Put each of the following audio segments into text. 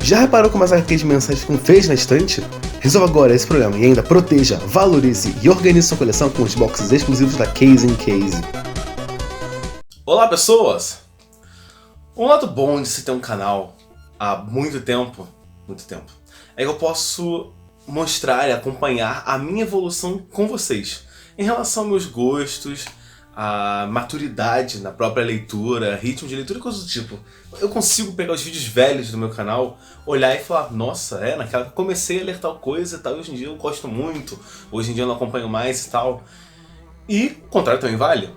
Já reparou como as HQs mensais ficam feias na estante? Resolva agora esse problema e ainda proteja, valorize e organize sua coleção com os boxes exclusivos da Case in Case. Olá pessoas! Um lado bom de se ter um canal há muito tempo, é que eu posso mostrar e acompanhar a minha evolução com vocês em relação aos meus gostos, a maturidade na própria leitura, ritmo de leitura e coisas do tipo. Eu consigo pegar os vídeos velhos do meu canal, olhar e falar, nossa, naquela que eu comecei a ler tal coisa e tal, hoje em dia eu gosto muito, hoje em dia eu não acompanho mais e tal. E o contrário também vale.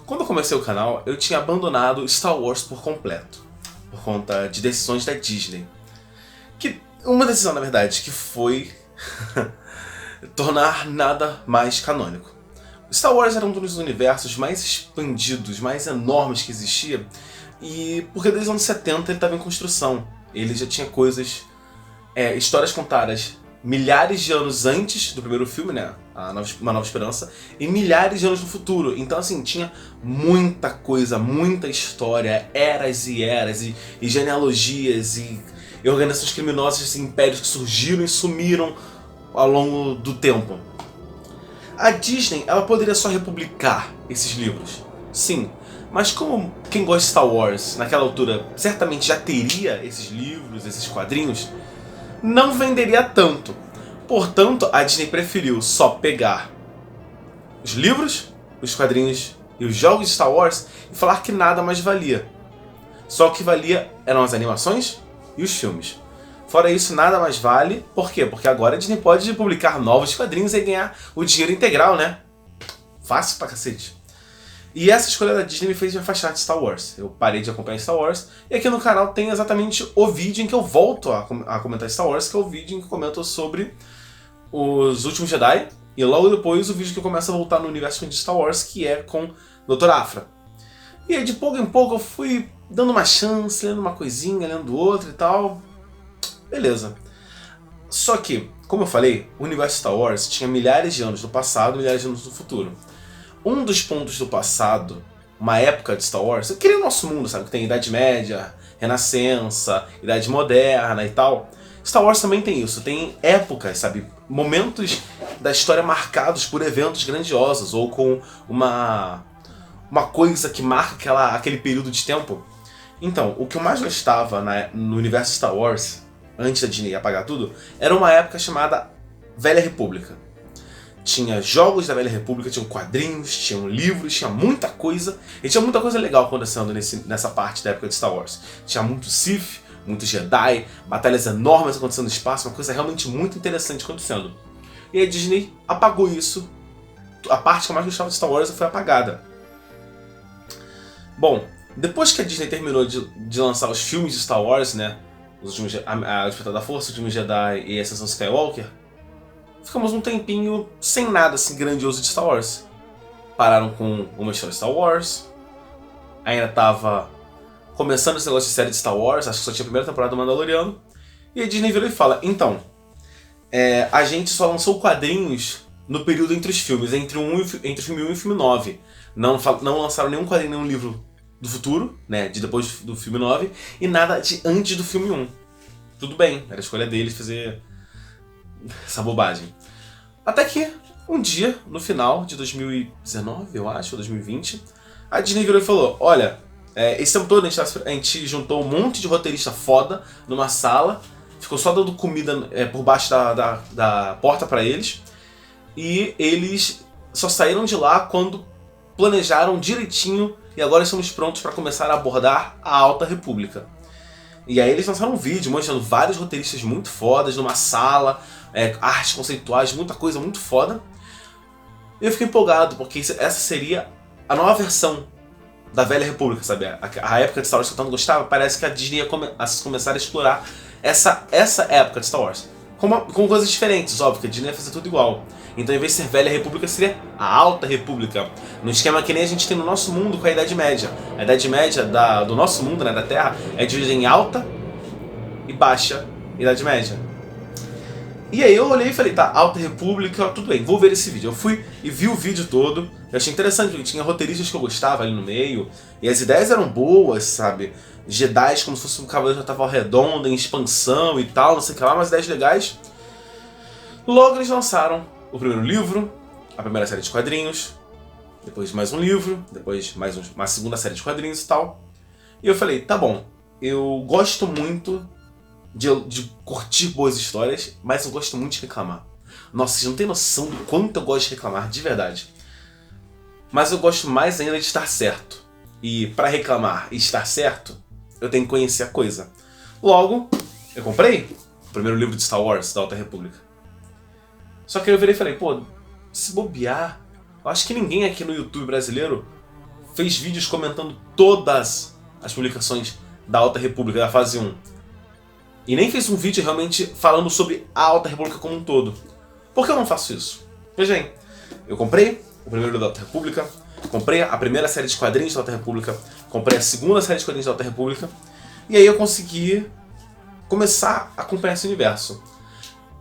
Quando eu comecei o canal, eu tinha abandonado Star Wars por completo, por conta de decisões da Disney. Uma decisão, na verdade, que foi tornar nada mais canônico. Star Wars era um dos universos mais expandidos, mais enormes que existia, e porque desde os anos 70 ele estava em construção. Ele já tinha coisas, histórias contadas milhares de anos antes do primeiro filme, né, Uma Nova Esperança, e milhares de anos no futuro. Então assim, tinha muita coisa, muita história, eras e genealogias e organizações criminosas e impérios que surgiram e sumiram ao longo do tempo. A Disney, ela poderia só republicar esses livros, sim, mas como quem gosta de Star Wars naquela altura certamente já teria esses livros, esses quadrinhos, não venderia tanto. Portanto, a Disney preferiu só pegar os livros, os quadrinhos e os jogos de Star Wars e falar que nada mais valia. Só o que valia eram as animações e os filmes. Fora isso, nada mais vale. Por quê? Porque agora a Disney pode publicar novos quadrinhos e ganhar o dinheiro integral, né? Fácil pra cacete. E essa escolha da Disney me fez me afastar de Star Wars. Eu parei de acompanhar Star Wars. E aqui no canal tem exatamente o vídeo em que eu volto a comentar Star Wars, que é o vídeo em que eu comento sobre Os Últimos Jedi. E logo depois o vídeo que eu começo a voltar no universo de Star Wars, que é com Dr. Aphra. E aí de pouco em pouco eu fui dando uma chance, lendo uma coisinha, lendo outra e tal. Beleza. Só que, como eu falei, o universo Star Wars tinha milhares de anos no passado e milhares de anos no futuro. Um dos pontos do passado, uma época de Star Wars, eu queria o nosso mundo, sabe? Que tem Idade Média, Renascença, Idade Moderna e tal. Star Wars também tem isso, tem épocas, sabe? Momentos da história marcados por eventos grandiosos ou com uma coisa que marca aquele período de tempo. Então, o que eu mais gostava no universo Star Wars, antes da Disney apagar tudo, era uma época chamada Velha República. Tinha jogos da Velha República, tinham quadrinhos, tinham livros, tinha muita coisa. E tinha muita coisa legal acontecendo nessa parte da época de Star Wars. Tinha muito Sith, muito Jedi, batalhas enormes acontecendo no espaço, uma coisa realmente muito interessante acontecendo. E a Disney apagou isso. A parte que eu mais gostava de Star Wars foi apagada. Bom, depois que a Disney terminou de lançar os filmes de Star Wars, né? O Despertar da Força, o Último Jedi e a Ascensão Skywalker, ficamos um tempinho sem nada assim grandioso de Star Wars. Pararam com uma história de Star Wars, ainda tava começando esse negócio de série de Star Wars, acho que só tinha a primeira temporada do Mandaloriano, e a Disney virou e fala, então, a gente só lançou quadrinhos no período entre os filmes, entre o filme 1 e o filme 9. Não lançaram nenhum quadrinho, nenhum livro do futuro, né, de depois do filme 9, e nada de antes do filme 1. Tudo bem, era a escolha deles fazer essa bobagem. Até que, um dia, no final de 2019, eu acho, ou 2020, a Disney virou e falou, olha, esse tempo todo a gente juntou um monte de roteirista foda numa sala, ficou só dando comida por baixo da porta pra eles, e eles só saíram de lá quando planejaram direitinho e agora estamos prontos para começar a abordar a Alta República. E aí eles lançaram um vídeo mostrando vários roteiristas muito fodas numa sala, artes conceituais, muita coisa muito foda. E eu fiquei empolgado, porque essa seria a nova versão da Velha República, sabe? A época de Star Wars que eu tanto gostava, parece que a Disney ia começar a explorar essa época de Star Wars. Com coisas diferentes, óbvio, que a Disney ia fazer tudo igual. Então, em vez de ser Velha República, seria a Alta República. No esquema que nem a gente tem no nosso mundo com a Idade Média. A Idade Média do nosso mundo, né, da Terra, é dividida em Alta e Baixa Idade Média. E aí eu olhei e falei, tá, Alta República, tudo bem, vou ver esse vídeo. Eu fui e vi o vídeo todo, eu achei interessante, porque tinha roteiristas que eu gostava ali no meio, e as ideias eram boas, sabe? Jedi como se fosse um Cavaleiro da Távola Redonda, em expansão e tal, não sei o que lá, umas ideias legais. Logo eles lançaram o primeiro livro, a primeira série de quadrinhos, depois mais um livro, depois mais uma segunda série de quadrinhos e tal. E eu falei, tá bom, eu gosto muito de curtir boas histórias, mas eu gosto muito de reclamar. Nossa, vocês não têm noção do quanto eu gosto de reclamar, de verdade. Mas eu gosto mais ainda de estar certo. E para reclamar e estar certo, eu tenho que conhecer a coisa. Logo, eu comprei o primeiro livro de Star Wars, da Alta República. Só que eu virei e falei, pô, se bobear, eu acho que ninguém aqui no YouTube brasileiro fez vídeos comentando todas as publicações da Alta República, da fase 1. E nem fez um vídeo realmente falando sobre a Alta República como um todo. Por que eu não faço isso? Veja bem, eu comprei o primeiro livro da Alta República, comprei a primeira série de quadrinhos da Alta República, comprei a segunda série de quadrinhos da Alta República, e aí eu consegui começar a acompanhar esse universo.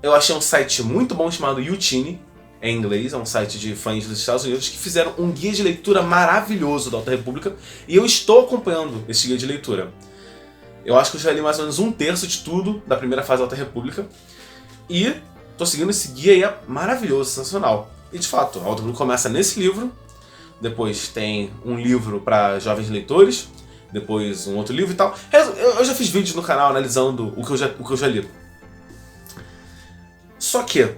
Eu achei um site muito bom chamado Youtini, em inglês, é um site de fãs dos Estados Unidos, que fizeram um guia de leitura maravilhoso da Alta República, e eu estou acompanhando esse guia de leitura. Eu acho que eu já li mais ou menos 1/3 de tudo da primeira fase da Alta República. E tô seguindo esse guia aí, é maravilhoso, sensacional. E de fato, a Alta República começa nesse livro. Depois tem um livro para jovens leitores. Depois um outro livro e tal. Eu já fiz vídeos no canal analisando o que eu já li. Só que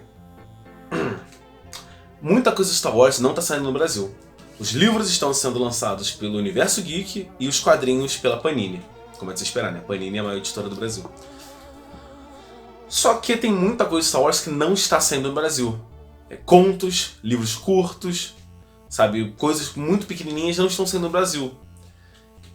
muita coisa de Star Wars não tá saindo no Brasil. Os livros estão sendo lançados pelo Universo Geek e os quadrinhos pela Panini. Como é de se esperar, né? A Panini é a maior editora do Brasil. Só que tem muita coisa de Star Wars que não está saindo no Brasil. Contos, livros curtos, sabe? Coisas muito pequenininhas não estão saindo no Brasil.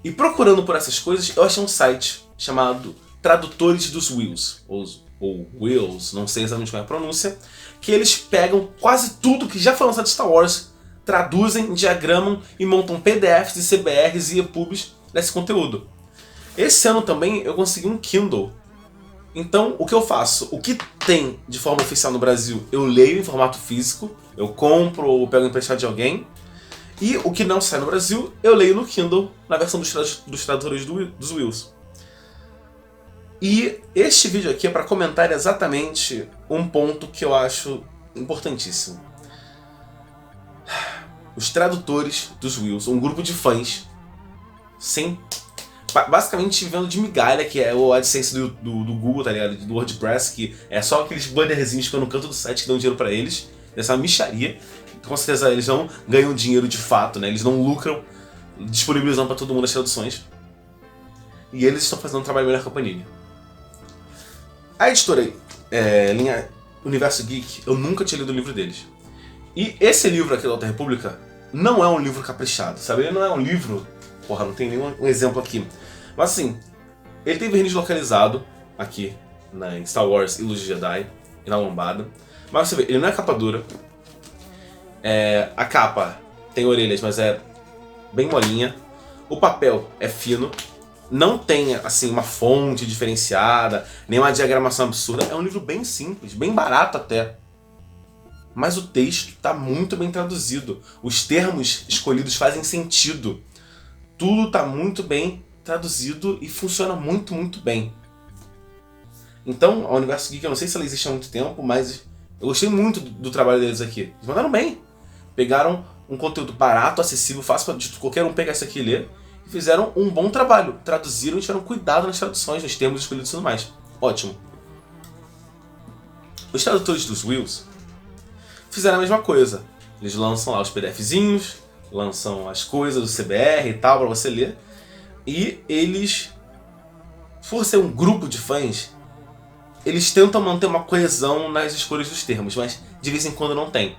E procurando por essas coisas, eu achei um site chamado Tradutores dos Whills, ou Whills, não sei exatamente qual é a pronúncia, que eles pegam quase tudo que já foi lançado de Star Wars, traduzem, diagramam e montam PDFs e CBRs e EPUBs desse conteúdo. Esse ano também eu consegui um Kindle. Então, o que eu faço? O que tem de forma oficial no Brasil, eu leio em formato físico, eu compro ou pego emprestado de alguém. E o que não sai no Brasil, eu leio no Kindle, na versão dos tradutores dos Whills. E este vídeo aqui é para comentar exatamente um ponto que eu acho importantíssimo. Os tradutores dos Whills, um grupo de fãs, basicamente vivendo de migalha, que é o AdSense do Google, tá ligado? Do WordPress, que é só aqueles bannerzinhos que ficam no canto do site que dão dinheiro pra eles. Essa micharia. Com certeza eles não ganham dinheiro de fato, né? Eles não lucram disponibilizando pra todo mundo as traduções. E eles estão fazendo um trabalho melhor que a Panini. A editora linha Universo Geek, eu nunca tinha lido o livro deles. E esse livro aqui da Alta República não é um livro caprichado, sabe? Ele não é um livro... Porra, não tem nenhum exemplo aqui. Mas assim, ele tem verniz localizado aqui em Star Wars e Luz de Jedi e na lombada. Mas você vê, ele não é capa dura. A capa tem orelhas, mas é bem molinha. O papel é fino. Não tem assim uma fonte diferenciada, nem uma diagramação absurda. É um livro bem simples, bem barato até. Mas o texto está muito bem traduzido. Os termos escolhidos fazem sentido. Tudo está muito bem traduzido e funciona muito, muito bem. Então, a Universo Geek, eu não sei se ela existe há muito tempo, mas eu gostei muito do trabalho deles aqui. Eles mandaram bem. Pegaram um conteúdo barato, acessível, fácil para qualquer um pegar isso aqui e ler. E fizeram um bom trabalho. Traduziram e tiveram cuidado nas traduções, nos termos escolhidos e tudo mais. Ótimo. Os tradutores dos Whills fizeram a mesma coisa. Eles lançam lá os PDFzinhos, lançam as coisas do CBR e tal pra você ler. E eles, por ser um grupo de fãs, eles tentam manter uma coesão nas escolhas dos termos, mas de vez em quando não tem.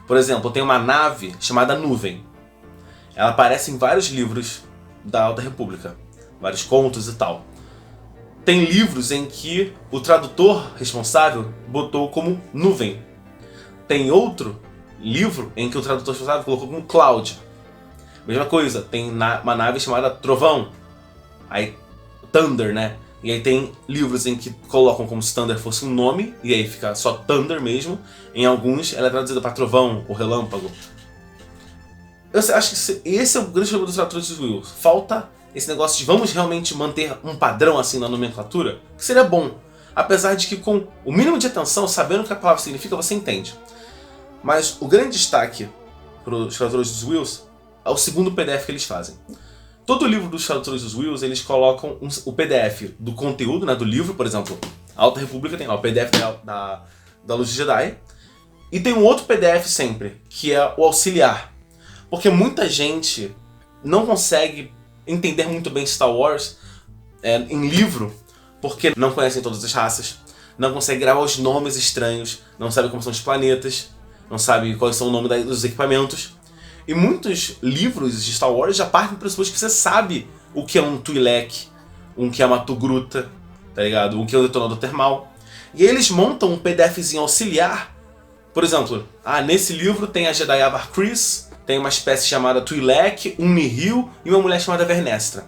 Por exemplo, tem uma nave chamada Nuvem. Ela aparece em vários livros da Alta República, vários contos e tal. Tem livros em que o tradutor responsável botou como Nuvem. Tem outro livro em que o tradutor responsável colocou como Cloud. Mesma coisa, tem uma nave chamada Trovão. Aí, Thunder, né? E aí tem livros em que colocam como se Thunder fosse um nome, e aí fica só Thunder mesmo. Em alguns ela é traduzida para trovão ou relâmpago. Eu acho que esse é o grande problema dos tradutores de Will. Falta esse negócio de vamos realmente manter um padrão assim na nomenclatura, que seria bom. Apesar de que com o mínimo de atenção, sabendo o que a palavra significa, você entende. Mas o grande destaque para os tradutores dos Wills é o segundo PDF que eles fazem. Todo livro dos tradutores dos Wills, eles colocam o PDF do conteúdo, né, do livro, por exemplo, a Alta República tem lá o PDF da Luz de Jedi, e tem um outro PDF sempre, que é o auxiliar. Porque muita gente não consegue entender muito bem Star Wars em livro, porque não conhecem todas as raças, não consegue gravar os nomes estranhos, não sabe como são os planetas, não sabe quais são o nome dos equipamentos. E muitos livros de Star Wars já partem do pressuposto que você sabe o que é um Twi'lek, o que é uma Togruta, tá ligado? O que é um detonador termal. E aí eles montam um PDFzinho auxiliar. Por exemplo, nesse livro tem a Jedi Avar Kriss, tem uma espécie chamada Twi'lek, um Nihil e uma mulher chamada Vernestra.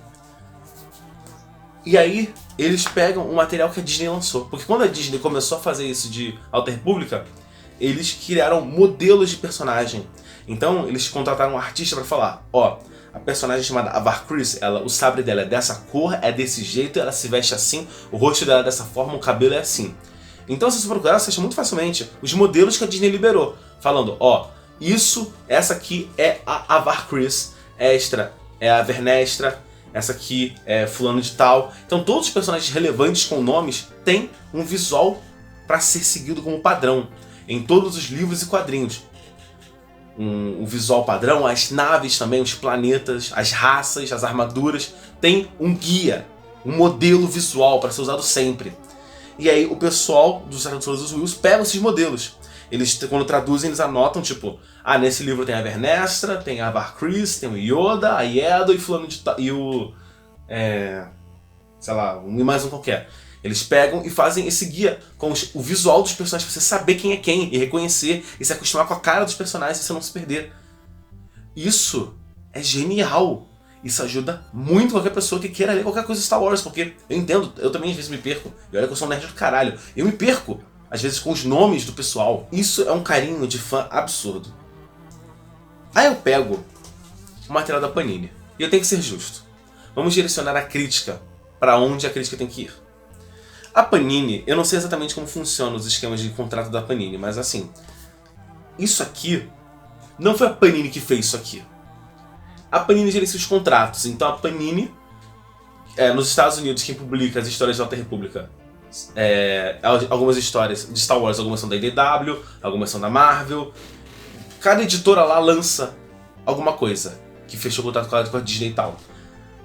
E aí eles pegam o material que a Disney lançou. Porque quando a Disney começou a fazer isso de Alta República, eles criaram modelos de personagem. Então eles contrataram um artista para falar, a personagem chamada Avar Kriss, o sabre dela é dessa cor, é desse jeito, ela se veste assim, o rosto dela é dessa forma, o cabelo é assim. Então se você procurar, você acha muito facilmente os modelos que a Disney liberou, falando, essa aqui é a Avar Kriss, esta é a Vernestra, essa aqui é fulano de tal. Então todos os personagens relevantes com nomes têm um visual para ser seguido como padrão em todos os livros e quadrinhos. Um visual padrão, as naves também, os planetas, as raças, as armaduras, tem um guia, um modelo visual para ser usado sempre. E aí o pessoal dos tradutores dos Wills pega esses modelos. Eles, quando traduzem, eles anotam, tipo, nesse livro tem a Vernestra, tem a Avar Kriss, tem o Yoda, a Yedo e fulano de tal, e o... sei lá, e mais um qualquer. Eles pegam e fazem esse guia com o visual dos personagens pra você saber quem é quem e reconhecer e se acostumar com a cara dos personagens e você não se perder. Isso é genial. Isso ajuda muito qualquer pessoa que queira ler qualquer coisa de Star Wars, porque eu entendo, eu também às vezes me perco. E olha que eu sou um nerd do caralho. Eu me perco, às vezes, com os nomes do pessoal. Isso é um carinho de fã absurdo. Aí eu pego o material da Panini. E eu tenho que ser justo. Vamos direcionar a crítica para onde a crítica tem que ir. A Panini, eu não sei exatamente como funcionam os esquemas de contrato da Panini, mas assim, isso aqui não foi a Panini que fez isso aqui. A Panini gerencia os contratos, então a Panini, nos Estados Unidos, quem publica as histórias da Alta República, algumas histórias de Star Wars, algumas são da IDW, algumas são da Marvel. Cada editora lá lança alguma coisa que fechou contrato com a Disney e tal.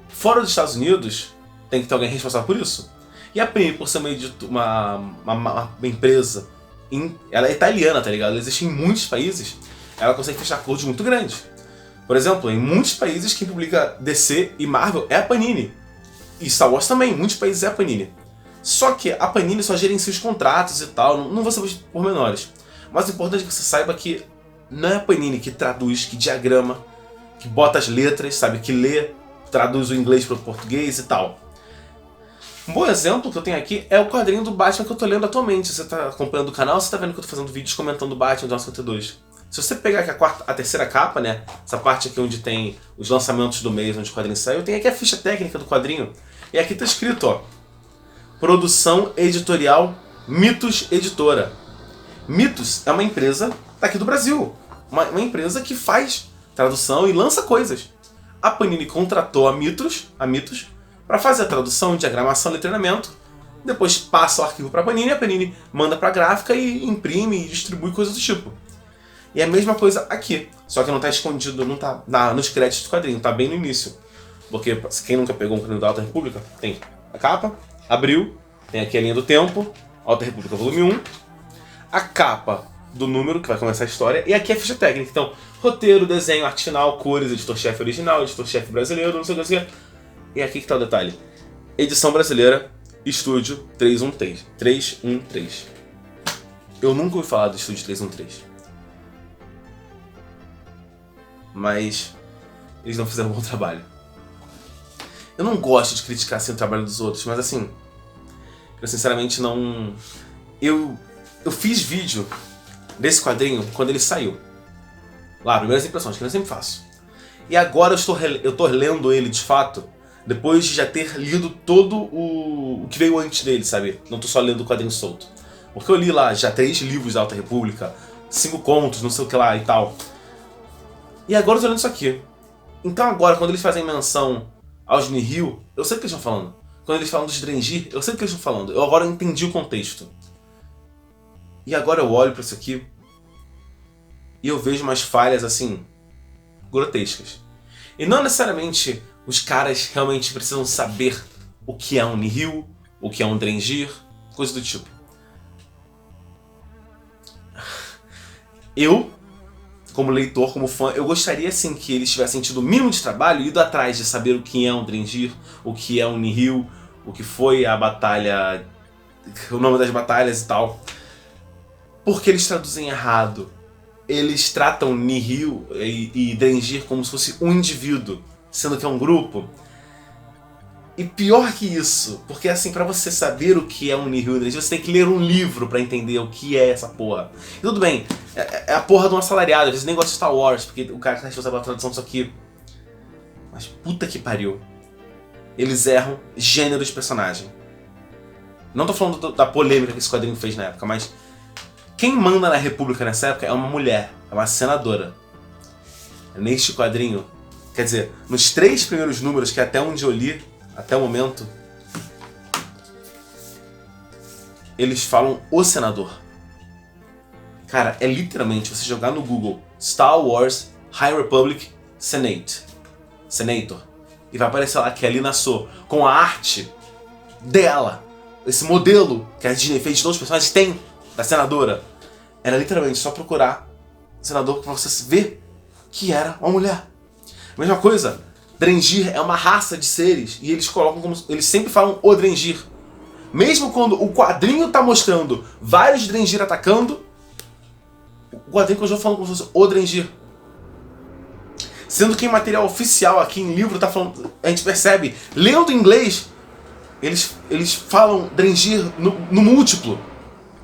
Fora dos Estados Unidos, tem que ter alguém responsável por isso. E a Panini, por ser uma empresa, ela é italiana, tá ligado? Ela existe em muitos países, ela consegue fechar acordos muito grandes. Por exemplo, em muitos países quem publica DC e Marvel é a Panini. E Star Wars também, em muitos países é a Panini. Só que a Panini só gerencia os contratos e tal, não vou saber os pormenores. Mas o importante é que você saiba que não é a Panini que traduz, que diagrama, que bota as letras, sabe? Que lê, traduz o inglês para o português e tal. Um bom exemplo que eu tenho aqui é o quadrinho do Batman que eu tô lendo atualmente. Você tá acompanhando o canal, você tá vendo que eu tô fazendo vídeos comentando o Batman do 52. Se você pegar aqui a terceira capa, né? Essa parte aqui onde tem os lançamentos do mês, onde o quadrinho saiu, tem aqui a ficha técnica do quadrinho. E aqui tá escrito, Produção editorial Mitos Editora. Mitos é uma empresa daqui do Brasil. Uma empresa que faz tradução e lança coisas. A Panini contratou a Mitos para fazer a tradução, diagramação, letramento. Depois passa o arquivo para a Panini manda para a gráfica e imprime e distribui coisas do tipo. E é a mesma coisa aqui, só que não está escondido, não tá nos créditos do quadrinho, está bem no início. Porque quem nunca pegou um quadrinho da Alta República, tem a capa, abriu, tem aqui a linha do tempo, Alta República volume 1, a capa do número que vai começar a história, e aqui a ficha técnica. Então, roteiro, desenho, arte final, cores, editor-chefe original, editor-chefe brasileiro, não sei o que. E aqui que tá o detalhe. Edição brasileira, estúdio 313. Eu nunca ouvi falar do estúdio 313. Mas eles não fizeram um bom trabalho. Eu não gosto de criticar assim o trabalho dos outros, mas assim, Eu sinceramente não... Eu fiz vídeo desse quadrinho quando ele saiu. Lá, primeiras impressões, que eu sempre faço. E agora eu tô lendo ele de fato, depois de já ter lido todo o que veio antes dele, sabe? Não tô só lendo o quadrinho solto. Porque eu li lá já 3 livros da Alta República, 5 contos, não sei o que lá e tal. E agora eu tô lendo isso aqui. Então agora, quando eles fazem menção aos Nihil, eu sei o que eles estão falando. Quando eles falam dos Drengir, eu sei o que eles estão falando. Eu agora entendi o contexto. E agora eu olho pra isso aqui e eu vejo umas falhas, assim, grotescas. E não necessariamente os caras realmente precisam saber o que é um Nihil, o que é um Drengir, coisa do tipo. Eu, como leitor, como fã, eu gostaria sim que eles tivessem tido o mínimo de trabalho e ido atrás de saber o que é um Drengir, o que é um Nihil, o que foi a batalha, o nome das batalhas e tal. Porque eles traduzem errado. Eles tratam Nihil e Drengir como se fosse um indivíduo, sendo que é um grupo. E pior que isso, porque assim, pra você saber o que é um Nihil e Drengir, você tem que ler um livro pra entender o que é essa porra. E tudo bem, é a porra de um assalariado, às vezes nem gosta de Star Wars, porque o cara tá responsável pela tradução disso aqui. Mas puta que pariu. Eles erram gênero de personagem. Não tô falando da polêmica que esse quadrinho fez na época, mas quem manda na República nessa época é uma mulher, é uma senadora. Neste quadrinho, quer dizer, nos 3 primeiros números, que é até onde eu li, até o momento, eles falam o senador. Cara, é literalmente você jogar no Google Star Wars High Republic Senator, e vai aparecer lá que a Lina So, com a arte dela, esse modelo que a Disney fez de todos os personagens, tem da senadora. Era literalmente só procurar senador pra você ver que era uma mulher. Mesma coisa, Drengir é uma raça de seres e eles colocam como... Eles sempre falam o Drengir. Mesmo quando o quadrinho tá mostrando vários Drengir atacando, o quadrinho continua falando como se fosse o Drengir. Sendo que em material oficial aqui em livro tá falando... A gente percebe, lendo em inglês, eles falam Drengir no múltiplo,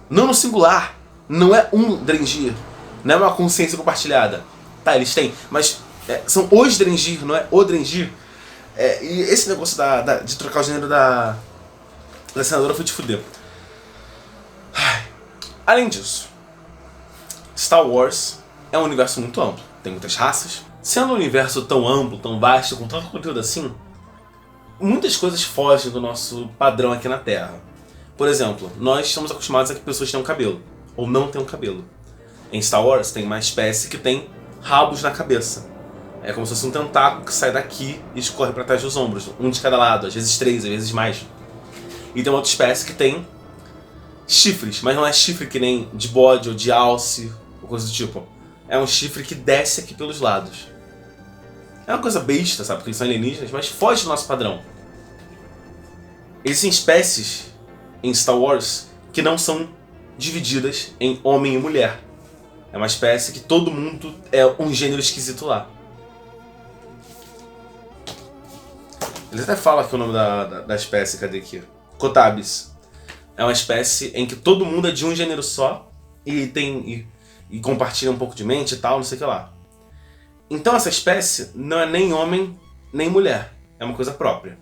não no singular. Não é um Drengir, não é uma consciência compartilhada. Tá, eles têm, mas são os Drengir, não é o Drengir. E esse negócio de trocar o gênero da senadora foi de fuder. Além disso, Star Wars é um universo muito amplo, tem muitas raças. Sendo um universo tão amplo, tão vasto, com tanto conteúdo assim, muitas coisas fogem do nosso padrão aqui na Terra. Por exemplo, nós estamos acostumados a que pessoas tenham cabelo, ou não tenham cabelo. Em Star Wars tem uma espécie que tem rabos na cabeça. É como se fosse um tentáculo que sai daqui e escorre para trás dos ombros, um de cada lado, às vezes 3, às vezes mais. E tem uma outra espécie que tem chifres, mas não é chifre que nem de bode ou de alce, ou coisa do tipo. É um chifre que desce aqui pelos lados. É uma coisa besta, sabe, porque eles são alienígenas, mas foge do nosso padrão. Existem espécies em Star Wars que não são divididas em homem e mulher. É uma espécie que todo mundo é um gênero esquisito lá. Eles até falam aqui o nome da espécie, cadê aqui? Kotabis. É uma espécie em que todo mundo é de um gênero só e compartilha um pouco de mente e tal, não sei o que lá. Então essa espécie não é nem homem nem mulher, é uma coisa própria.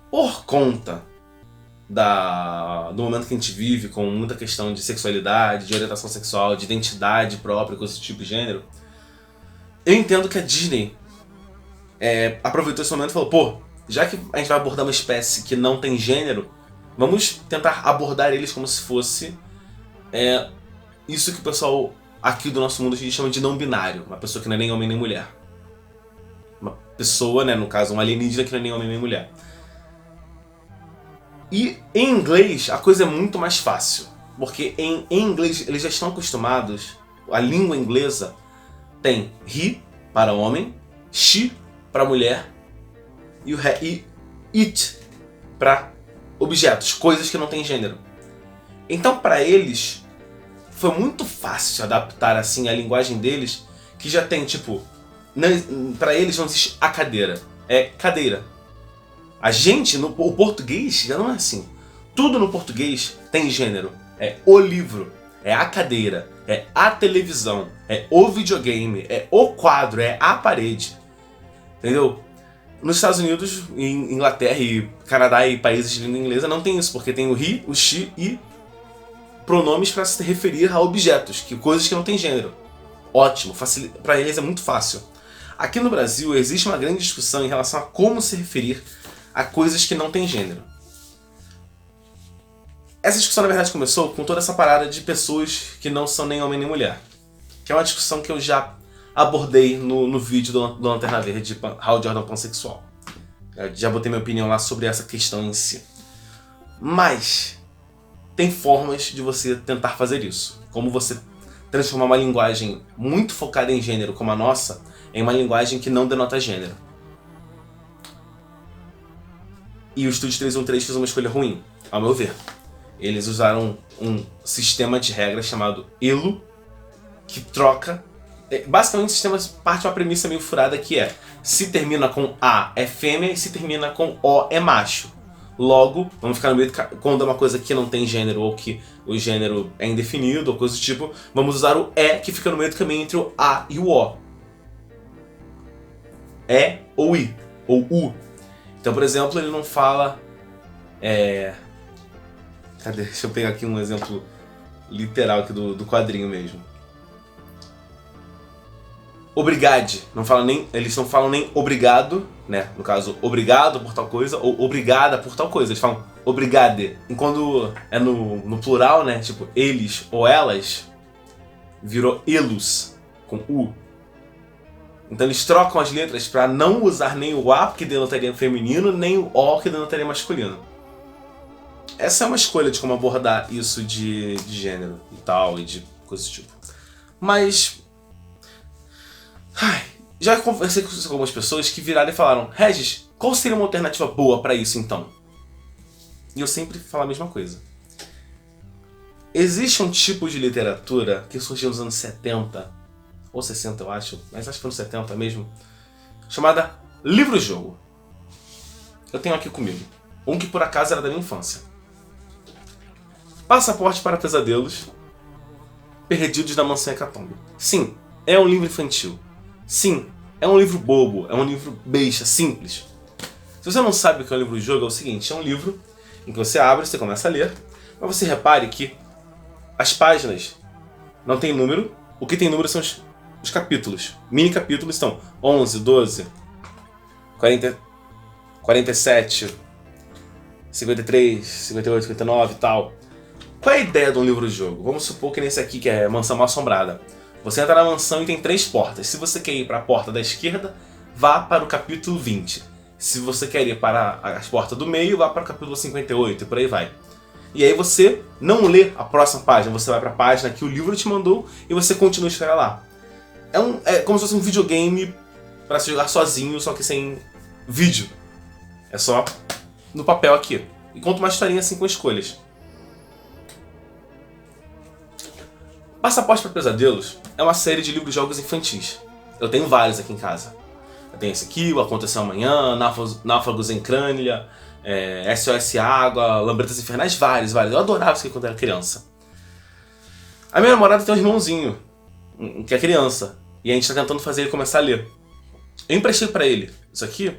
Por conta do momento que a gente vive, com muita questão de sexualidade, de orientação sexual, de identidade própria, com esse tipo de gênero, eu entendo que a Disney aproveitou esse momento e falou, pô, já que a gente vai abordar uma espécie que não tem gênero, vamos tentar abordar eles como se fosse isso que o pessoal aqui do nosso mundo a gente chama de não binário, uma pessoa que não é nem homem nem mulher. Uma pessoa, né, no caso um alienígena que não é nem homem nem mulher. E em inglês a coisa é muito mais fácil, porque em inglês eles já estão acostumados, a língua inglesa tem he para homem, she para mulher e it para objetos, coisas que não têm gênero. Então para eles foi muito fácil adaptar assim a linguagem deles, que já tem tipo, para eles não existe a cadeira, é cadeira. A gente, o português já não é assim. Tudo no português tem gênero. É o livro, é a cadeira, é a televisão, é o videogame, é o quadro, é a parede. Entendeu? Nos Estados Unidos, em Inglaterra e Canadá e países de língua inglesa não tem isso, porque tem o he, o she e pronomes para se referir a objetos, coisas que não tem gênero. Ótimo, para eles é muito fácil. Aqui no Brasil existe uma grande discussão em relação a como se referir a coisas que não têm gênero. Essa discussão, na verdade, começou com toda essa parada de pessoas que não são nem homem nem mulher. Que é uma discussão que eu já abordei no vídeo do Lanterna Verde de Hal Jordan pansexual. Eu já botei minha opinião lá sobre essa questão em si. Mas tem formas de você tentar fazer isso. Como você transformar uma linguagem muito focada em gênero como a nossa em uma linguagem que não denota gênero. E o Estúdio 313 fez uma escolha ruim, ao meu ver. Eles usaram um sistema de regras chamado ELO, que troca... Basicamente o sistema parte de uma premissa meio furada que é: se termina com A é fêmea e se termina com O é macho. Logo, vamos ficar no meio quando é uma coisa que não tem gênero ou que o gênero é indefinido ou coisa do tipo, vamos usar o E que fica no meio do caminho entre o A e o O. E ou I, ou U. Então, por exemplo, ele não fala... Cadê? Deixa eu pegar aqui um exemplo literal aqui do quadrinho mesmo. Obrigade. Eles não falam nem obrigado, né? No caso, obrigado por tal coisa, ou obrigada por tal coisa. Eles falam obrigade. E quando é no plural, né? Tipo, eles ou elas, virou elos, com U. Então eles trocam as letras para não usar nem o A, que denotaria feminino, nem o O, que denotaria masculino. Essa é uma escolha de como abordar isso de gênero e tal, e de coisas do tipo. Mas... já conversei com algumas pessoas que viraram e falaram: Regis, qual seria uma alternativa boa para isso então? E eu sempre falo a mesma coisa. Existe um tipo de literatura que surgiu nos anos 70, ou 60 eu acho, mas acho que foi nos 70 mesmo, chamada livro-jogo. Eu tenho aqui comigo um que por acaso era da minha infância. Passaporte para Pesadelos, Perdidos na Mansão Hecatombe. Sim, é um livro infantil. Sim, é um livro bobo, é um livro besta, simples. Se você não sabe o que é um livro-jogo, é o seguinte: é um livro em que você abre, você começa a ler, mas você repare que as páginas não tem número, o que tem número são os capítulos. Mini capítulos estão 11, 12, 40, 47, 53, 58, 59 e tal. Qual é a ideia de um livro-jogo? Vamos supor que nesse aqui, que é Mansão Mal-Assombrada. Você entra na mansão e tem 3 portas. Se você quer ir para a porta da esquerda, vá para o capítulo 20. Se você quer ir para a porta do meio, vá para o capítulo 58 e por aí vai. E aí você não lê a próxima página, você vai para a página que o livro te mandou e você continua a história lá. É como se fosse um videogame para se jogar sozinho, só que sem vídeo. É só no papel aqui. E conta uma historinha assim com escolhas. Passaporte para Pesadelos é uma série de livros-jogos infantis. Eu tenho vários aqui em casa. Eu tenho esse aqui, O Aconteceu Amanhã, Náufragos em Crânlia, SOS Água, Lambretas Infernais, vários. Eu adorava isso aqui quando era criança. A minha namorada tem um irmãozinho, que é criança, e a gente está tentando fazer ele começar a ler. Eu emprestei para ele isso aqui,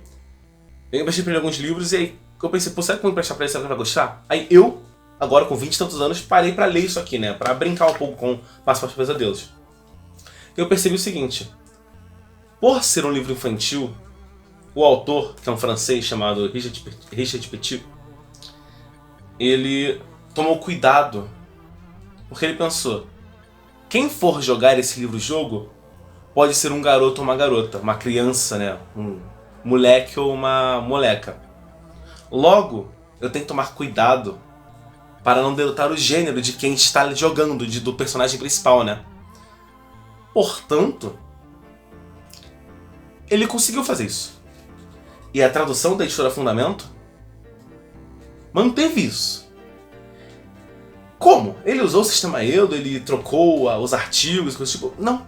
eu emprestei para ele alguns livros, e aí eu pensei, pô, será que eu vou emprestar para ele, será que ele vai gostar? Aí eu, agora com 20 e tantos anos, parei pra ler isso aqui, né? Pra brincar um pouco com Passaporte para Pesadelos. Eu percebi o seguinte: por ser um livro infantil, o autor, que é um francês chamado Richard Petit, ele tomou cuidado, porque ele pensou: quem for jogar esse livro-jogo pode ser um garoto ou uma garota, uma criança, né? Um moleque ou uma moleca. Logo, eu tenho que tomar cuidado para não denotar o gênero de quem está jogando, do personagem principal, né? Portanto, ele conseguiu fazer isso. E a tradução da editora Fundamento manteve isso. Como? Ele usou o sistema ELO, ele trocou os artigos, coisas tipo... Não.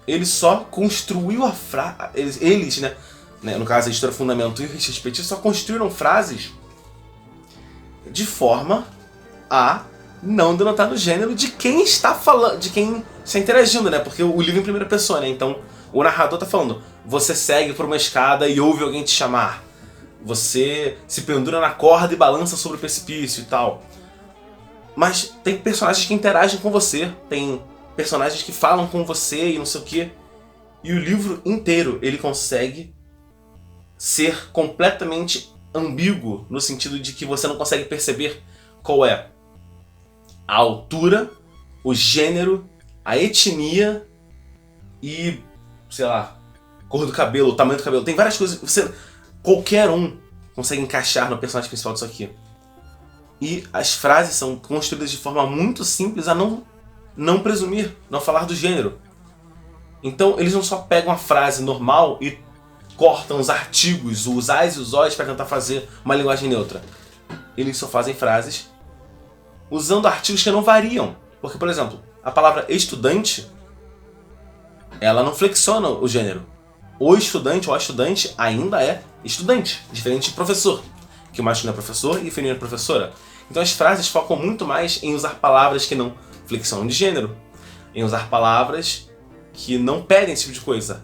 Ele só construiu a frase... Eles, né? né, no caso a editora Fundamento e o Richard Petit, só construíram frases de forma a não denotar no gênero de quem está falando, de quem está interagindo, né? Porque o livro é em primeira pessoa, né? Então o narrador está falando, você segue por uma escada e ouve alguém te chamar. Você se pendura na corda e balança sobre o precipício e tal. Mas tem personagens que interagem com você, tem personagens que falam com você e não sei o quê. E o livro inteiro ele consegue ser completamente ambíguo, no sentido de que você não consegue perceber qual é a altura, o gênero, a etnia e, sei lá, cor do cabelo, o tamanho do cabelo. Tem várias coisas. Qualquer um consegue encaixar no personagem principal disso aqui. E as frases são construídas de forma muito simples a não presumir, não falar do gênero. Então eles não só pegam a frase normal e cortam os artigos, os ais e os os para tentar fazer uma linguagem neutra. Eles só fazem frases usando artigos que não variam. Porque, por exemplo, a palavra estudante, ela não flexiona o gênero. O estudante ou a estudante ainda é estudante, diferente de professor, que o masculino é professor e o feminino é professora. Então as frases focam muito mais em usar palavras que não flexionam de gênero, em usar palavras que não pedem esse tipo de coisa.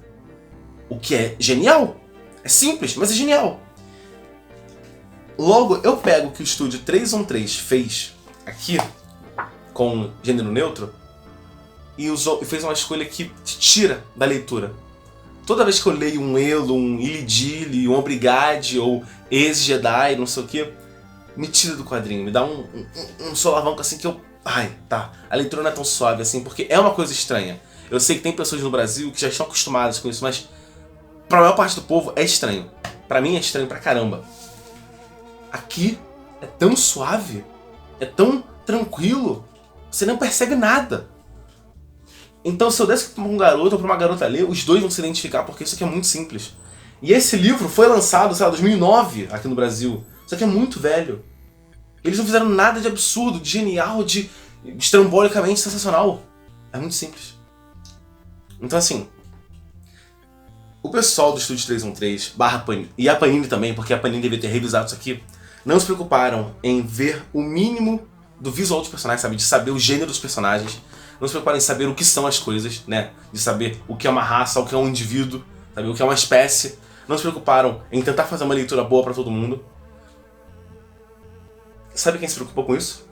O que é genial. É simples, mas é genial. Logo, eu pego o que o estúdio 313 fez aqui, com gênero neutro, e fez uma escolha que te tira da leitura. Toda vez que eu leio um Elo, um Ilidili, um Obrigade ou ex-Jedi, não sei o que, me tira do quadrinho, me dá um solavanco assim que eu... Ai, tá, a leitura não é tão suave assim, porque é uma coisa estranha. Eu sei que tem pessoas no Brasil que já estão acostumadas com isso, mas pra maior parte do povo é estranho. Pra mim é estranho pra caramba. Aqui é tão suave, é tão tranquilo, você não percebe nada. Então se eu desse pra um garoto ou pra uma garota ler, os dois vão se identificar, porque isso aqui é muito simples. E esse livro foi lançado, sei lá, em 2009 aqui no Brasil. Isso aqui é muito velho. Eles não fizeram nada de absurdo, de genial, de estrambolicamente sensacional. É muito simples. Então assim, o pessoal do Estúdio 313 /Panini, e a Panini também, porque a Panini devia ter revisado isso aqui, não se preocuparam em ver o mínimo do visual dos personagens, sabe? De saber o gênero dos personagens. Não se preocuparam em saber o que são as coisas, né? De saber o que é uma raça, o que é um indivíduo, sabe? O que é uma espécie. Não se preocuparam em tentar fazer uma leitura boa pra todo mundo. Sabe quem se preocupou com isso?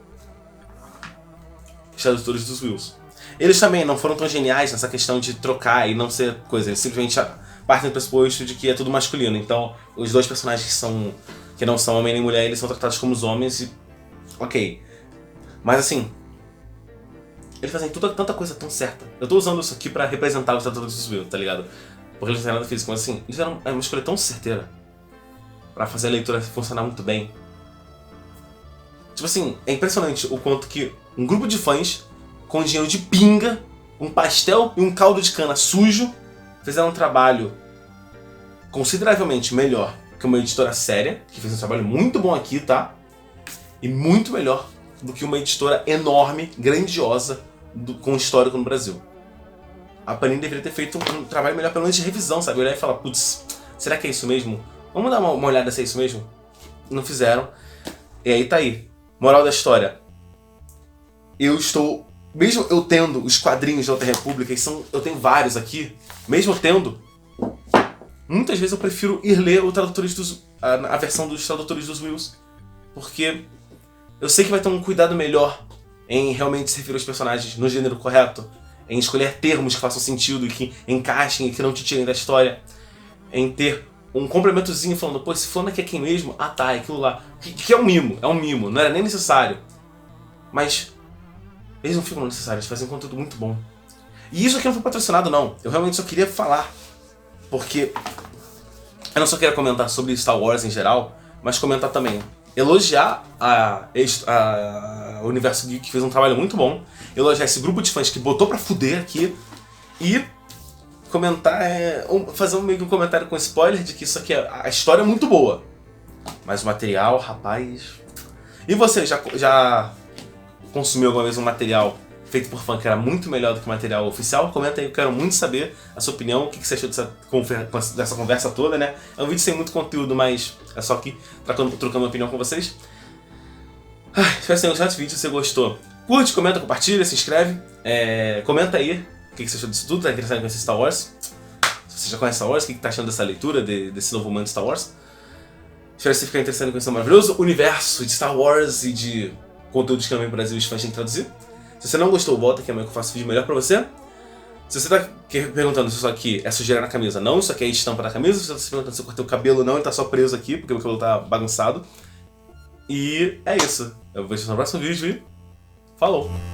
Os tradutores dos Whills. Eles também não foram tão geniais nessa questão de trocar e não ser coisa. Eles simplesmente partem do pressuposto de que é tudo masculino. Então, os dois personagens que não são homem nem mulher, eles são tratados como os homens e... Ok. Mas assim... Eles fazem tanta coisa tão certa. Eu tô usando isso aqui pra representar os tradutores dos Whills, tá ligado? Porque eles não fizeram nada físico, mas assim... Eles fizeram uma escolha tão certeira pra fazer a leitura funcionar muito bem. Tipo assim, é impressionante o quanto que um grupo de fãs com dinheiro de pinga, um pastel e um caldo de cana sujo fizeram um trabalho consideravelmente melhor que uma editora séria, que fez um trabalho muito bom aqui, tá? E muito melhor do que uma editora enorme, grandiosa, com histórico no Brasil. A Panini deveria ter feito um trabalho melhor, pelo menos de revisão, sabe? Olhar e falar, putz, será que é isso mesmo? Vamos dar uma olhada se é isso mesmo? Não fizeram. E aí tá aí. Moral da história. Mesmo eu tendo os quadrinhos da Outra República, eu tenho vários aqui, mesmo eu tendo, muitas vezes eu prefiro ir ler a versão dos tradutores dos Whills. Porque eu sei que vai ter um cuidado melhor em realmente se referir aos personagens no gênero correto, em escolher termos que façam sentido e que encaixem e que não te tirem da história, em ter um complementozinho falando, pô, esse fulano aqui é quem mesmo? Ah tá, é aquilo lá. Que é um mimo, não era nem necessário. Mas eles não ficam necessários, eles fazem um conteúdo muito bom. E isso aqui não foi patrocinado não, eu realmente só queria falar. Porque eu não só queria comentar sobre Star Wars em geral, mas comentar também, elogiar a Universo Geek, que fez um trabalho muito bom, elogiar esse grupo de fãs que botou pra fuder aqui, e comentar, fazer meio que um comentário com spoiler de que isso aqui, a história é muito boa, mas o material, rapaz... E você, já consumiu alguma vez um material feito por fã, que era muito melhor do que o material oficial. Comenta aí, eu quero muito saber a sua opinião, o que você achou dessa conversa toda, né? É um vídeo sem muito conteúdo, mas é só aqui trocando opinião com vocês. Espero que vocês tenham gostado desse vídeo. Se você gostou, curte, comenta, compartilha, se inscreve. Comenta aí o que você achou disso tudo, tá interessado em conhecer Star Wars. Se você já conhece Star Wars, o que tá achando dessa leitura, desse novo momento de Star Wars. Espero que você fique interessado em conhecer o maravilhoso universo de Star Wars e de conteúdos que também o Brasil e os fãs têm que traduzir. Se você não gostou, volta que amanhã eu faço vídeo melhor pra você. Se você tá perguntando se isso aqui é sujeira na camisa, não, isso aqui é estampa na camisa. Se você tá se perguntando se eu cortei o cabelo, não, ele tá só preso aqui, porque o meu cabelo tá bagunçado. E é isso. Eu vejo no próximo vídeo e falou!